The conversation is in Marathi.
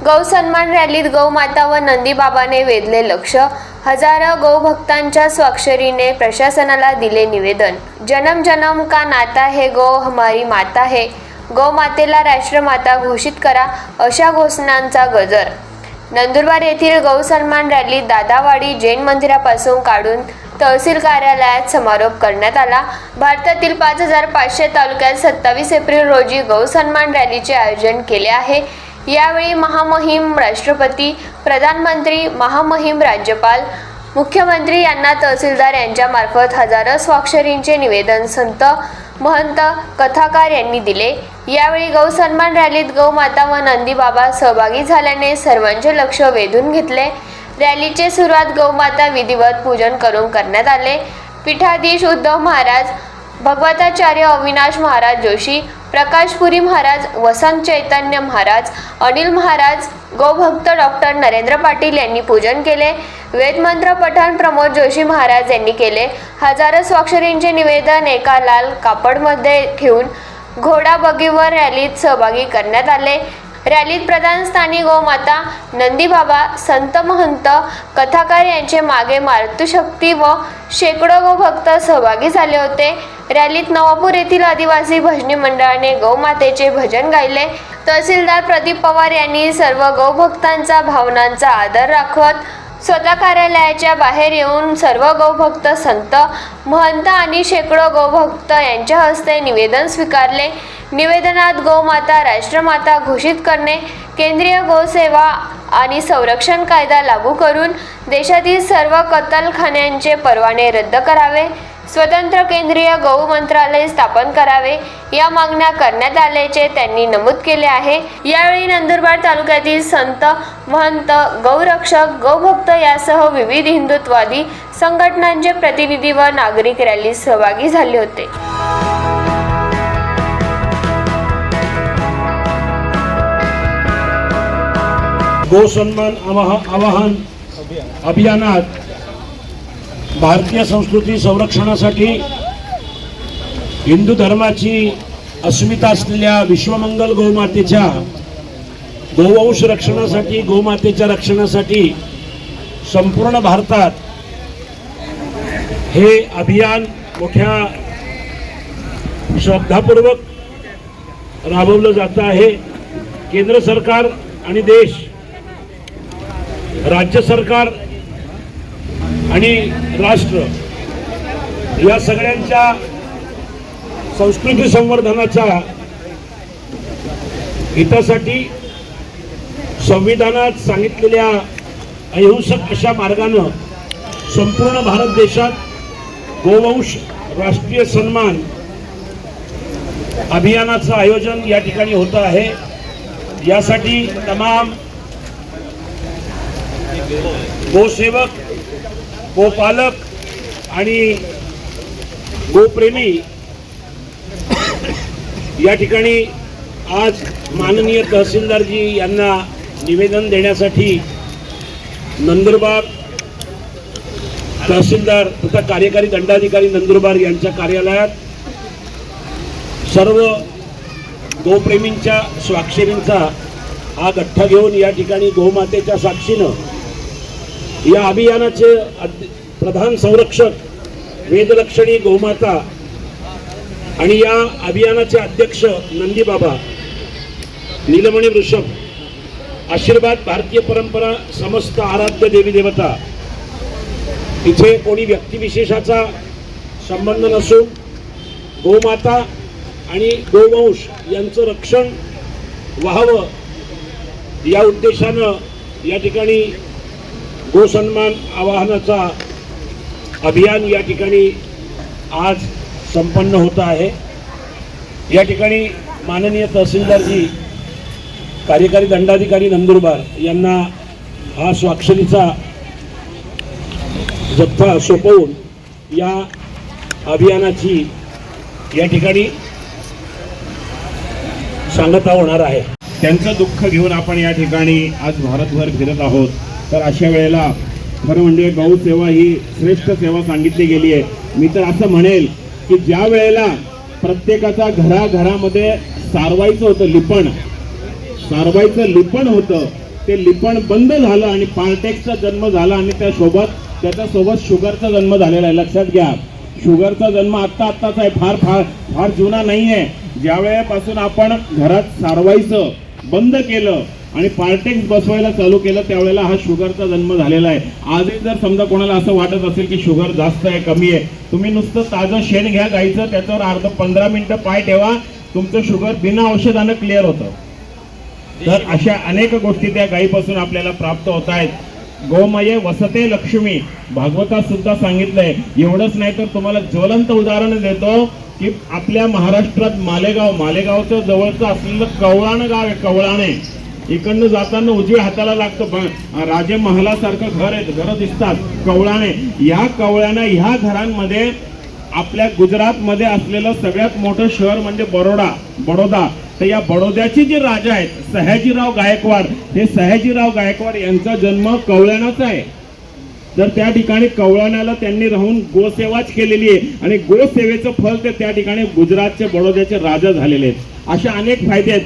गौ सन्मान रॅलीत गौमाता व नंदीबाबाने वेधले लक्ष। हजारो गौभक्तांच्या स्वाक्षरीने प्रशासनाला दिले निवेदन। जन्म जन्म का नाता है, गौ हमारी माता है, गौ मातेला राष्ट्रमाता घोषित करा, अशा घोषणांचा गजर। नंदुरबार येथील गौ सन्मान रॅलीत दादावाडी जैन मंदिरापासून काढून तहसील कार्यालयात समारोप करण्यात आला। भारतातील 5500 तालुक्यात 27 एप्रिल रोजी गौ सन्मान रॅलीचे आयोजन केले आहे। यावेळी महामहिम राष्ट्रपती, प्रधानमंत्री, महामहिम राज्यपाल, मुख्यमंत्री यांना तहसीलदार यांच्या मार्फत हजारो स्वाक्षरींचे निवेदन संत, महंत, कथाकार यांनी दिले। यावेळी गौ सन्मान रॅलीत गौमाता व नंदीबाबा सहभागी झाल्याने सर्वांचे लक्ष वेधून घेतले। रॅलीची सुरुवात गौमाता विधिवत पूजन करून करण्यात आले। पीठाधीश उद्धव महाराज, भगवताचार्य अविनाश महाराज जोशी, प्रकाशपुरी महाराज, वसंत चैतन्य महाराज, अनिल महाराज, गौभक्त डॉक्टर नरेंद्र पाटील यांनी पूजन केले। वेदमंत्र पठण प्रमोद जोशी महाराज यांनी केले। हजारो स्वाक्षरींचे निवेदन एका लाल कापडमध्ये ठेवून घोडाबगीवर रॅलीत सहभागी करण्यात आले। रॅलीत प्रधान स्थानी गौमाता, नंदीबाबा, संत, महंत, कथाकार यांचे मागे मातृशक्ती व शेकडो गौभक्त सहभागी झाले होते। रॅलीत नवापूर येथील आदिवासी भजनी मंडळाने गौमातेचे भजन गायले। तहसीलदार प्रदीप पवार यांनी सर्व गौभक्तांचा भावनांचा आदर राखत स्वतः कार्यालयाच्या बाहेर येऊन सर्व गौभक्त, संत, महंत आणि शेकडो गौभक्त यांच्या हस्ते निवेदन स्वीकारले। निवेदनात गौमाता राष्ट्रमाता घोषित करणे, केंद्रीय गौसेवा आणि संरक्षण कायदा लागू करून देशातील सर्व कत्तलखान्यांचे परवाने रद्द करावे, स्वतंत्र केंद्रीय गौ मंत्रालय स्थापन करावे, या मागण्या करण्यात आल्याचे त्यांनी नमूद केले आहे। यावेळी नंदुरबार तालुक्यातील संत, महंत, गौरक्षक, गौभक्त यासह विविध हिंदुत्ववादी संघटनांचे प्रतिनिधी व नागरिक रॅलीत सहभागी झाले होते। गौ सन्मान आवाहन अभियानात भारतीय संस्कृती संरक्षणासाठी, हिंदू धर्माची अस्मिता असलेल्या विश्वमंगल गौमातेच्या गोवंश रक्षणासाठी, गोमातेच्या रक्षणासाठी संपूर्ण भारतात हे अभियान मोठ्या श्रद्धापूर्वक राबवलं जात आहे। केंद्र सरकार आणि देश, राज्य सरकार आणि राष्ट्र या सगळ्यांच्या संस्कृती संवर्धनाच्या हितासाठी संविधानात सांगितलेल्या अहिंसक अशा मार्गानं संपूर्ण भारत देशात गोवंश राष्ट्रीय सन्मान अभियानाचं आयोजन या ठिकाणी होत आहे। यासाठी तमाम गोसेवक, गोपालक आणि गोप्रेमी या ठिकाणी आज माननीय तहसीलदारजी यांना निवेदन देण्यासाठी नंदुरबार तहसीलदार तथा कार्यकारी दंडाधिकारी नंदुरबार यांच्या कार्यालयात सर्व गोप्रेमींच्या स्वाक्षरींचा हा गठ्ठा घेऊन या ठिकाणी गोमातेच्या साक्षीनं या अभियानाचे प्रधान संरक्षक वेदलक्षणी गोमाता आणि या अभियानाचे अध्यक्ष नंदीबाबा, नीलमणी वृषभ, आशीर्वाद, भारतीय परंपरा, समस्त आराध्य देवी देवता, इथे कोणी व्यक्तिविशेषाचा संबंध नसून गोमाता आणि गोवंश यांचं रक्षण व्हावं या उद्देशानं या ठिकाणी गो सन्मान आवाहनाचा अभियान या ठिकाणी आज संपन्न होत आहे। या ठिकाणी माननीय तहसीलदारजी, कार्यकारी दंडाधिकारी नंदुरबार यांना हा स्वाक्षरीचा जथ्था सोपवून या अभियानाची या ठिकाणी सांगता होणार आहे। त्यांचं दुःख घेऊन आपण या ठिकाणी आज भारतभर फिरत आहोत। तर अशा वेळेला खरं म्हणजे गौसेवा ही श्रेष्ठ सेवा सांगितली गेली आहे। मी तर असं म्हणेल की ज्या वेळेला प्रत्येकाचा घराघरामध्ये सारवायचं होतं लिपण होतं, ते लिपण बंद झालं आणि पार्टेक्सचा जन्म झाला आणि त्याच्यासोबत शुगरचा जन्म झालेला आहे. लक्षात घ्या, शुगरचा जन्म आत्ताच आहे, फार फार फार जुना नाही आहे. ज्या वेळेपासून आपण घरात सारवायचं बंद केलं आणि पार्टेक्स बसवायला चालू केलं त्यावेळेला हा शुगरचा जन्म झालेला आहे. आजही जर समजा कोणाला असं वाटत असेल की शुगर जास्त आहे कमी आहे, तुम्ही नुसतं ताजं शेण घ्या गाईचं, त्याच्यावर 15 मिनिटं पाय ठेवा, तुमचं शुगर बिना औषधानं क्लिअर होतं. तर अशा अनेक गोष्टी त्या गायीपासून आपल्याला प्राप्त होत आहेत. गोमये वसते लक्ष्मी भागवतात सुद्धा सांगितलंय. एवढंच नाही तर तुम्हाला ज्वलंत उदाहरण देतो की आपल्या महाराष्ट्रात मालेगावचं जवळचं असलेलं कवळाणं गाव आहे. कवळाणे इकडनं जाताना उजव्या हाताला लागतं, राजे महालासारखं घर दिसतात. कवळाणे, या कवळाणं ह्या घरांमध्ये आपल्या गुजरातमध्ये असलेलं सगळ्यात मोठं शहर म्हणजे बडोदा. तर या बडोद्याचे जे राजा आहेत सयाजीराव गायकवाड, हे सयाजीराव गायकवाड यांचा जन्म कवळाणाचा आहे. तर त्या ठिकाणी कवळाण्याला त्यांनी राहून गोसेवाच केलेली आहे आणि गोसेवेचं फल ते त्या ठिकाणी गुजरातचे बडोद्याचे राजा झालेले आहेत. अशा अनेक फायदे आहेत.